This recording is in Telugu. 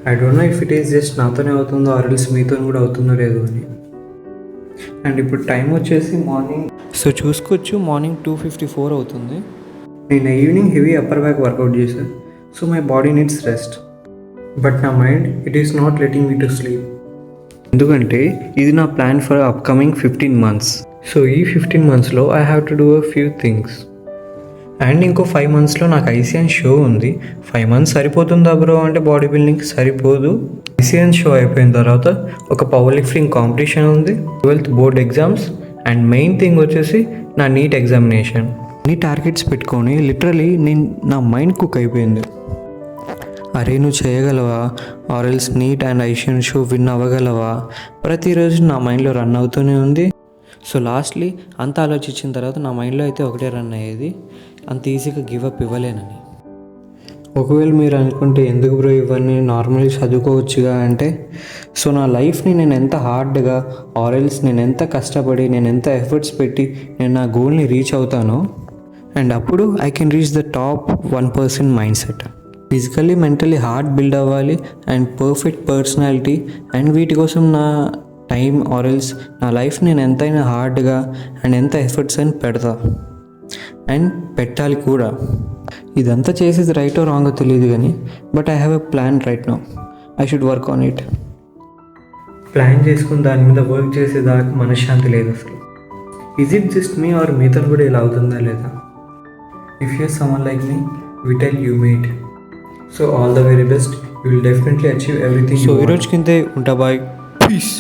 I don't know if it is just నాతోనే అవుతుందో ఆర్ఎల్స్ మీతో కూడా అవుతుందో లేదో అని. అండ్ ఇప్పుడు టైం వచ్చేసి మార్నింగ్, సో చూసుకోవచ్చు మార్నింగ్ 2:54 అవుతుంది. నేను evening heavy upper back workout చేశాను. So my body needs rest, but నా mind it is not letting me to sleep. ఎందుకంటే ఇది నా plan for upcoming 15 months. So ఈ 15 monthsలో I have to do a few things. And ఇంకో 5 monthsలో నాకు ఐసిఎన్ షో ఉంది. 5 months సరిపోతుందా బ్రో అంటే బాడీ బిల్డింగ్ సరిపోదు. ఐసిఎన్ షో అయిపోయిన తర్వాత ఒక పవర్ లిఫ్టింగ్ కాంపిటీషన్ ఉంది, 12th board exams, and main thing వచ్చేసి నా నీట్ ఎగ్జామినేషన్. అన్ని టార్గెట్స్ పెట్టుకొని లిటరలీ నా మైండ్ కుక్ అయిపోయింది. అరే నువ్వు చేయగలవా, ఆర్ఎల్స్ neat and ICN show win అవ్వగలవా, ప్రతిరోజు నా మైండ్లో రన్ అవుతూనే ఉంది. సో లాస్ట్లీ అంత ఆలోచించిన తర్వాత నా మైండ్లో అయితే ఒకటే రన్ అయ్యేది, అంత ఈజీగా గివప్ ఇవ్వలేనని. ఒకవేళ మీరు అనుకుంటే ఎందుకు బ్రో ఇవన్నీ నార్మల్గా చదువుకోవచ్చుగా అంటే, సో నా లైఫ్ని నేను ఎంత హార్డ్గా ఆర్ఎల్స్ నేను ఎంత కష్టపడి నేను ఎంత ఎఫర్ట్స్ పెట్టి నేను నా గోల్ని రీచ్ అవుతానో, అండ్ అప్పుడు I can reach the top 1% mind set. Physically mentally heart build అవ్వాలి అండ్ పర్ఫెక్ట్ పర్సనాలిటీ, అండ్ వీటి కోసం నా టైం ఆర్ఎల్స్ నా లైఫ్ నేను ఎంతైనా హార్డ్గా అండ్ ఎంత ఎఫర్ట్స్ అని పెడతా అండ్ పెట్టాలి కూడా. ఇదంతా చేసేది రైటో రాంగో తెలియదు కానీ, but I have a plan right now. I should work on it. Plan చేసుకుని దాని మీద వర్క్ చేసేదాకా మనశ్శాంతి లేదు అసలు. Is it just me or మీతో కూడా ఇలా అవుతుందా లేదా? If you summon like me, we tell you mate. So all the very best, you will definitely achieve everything. So ఈరోజు కిందే ఉంటా, బాయ్, పీస్.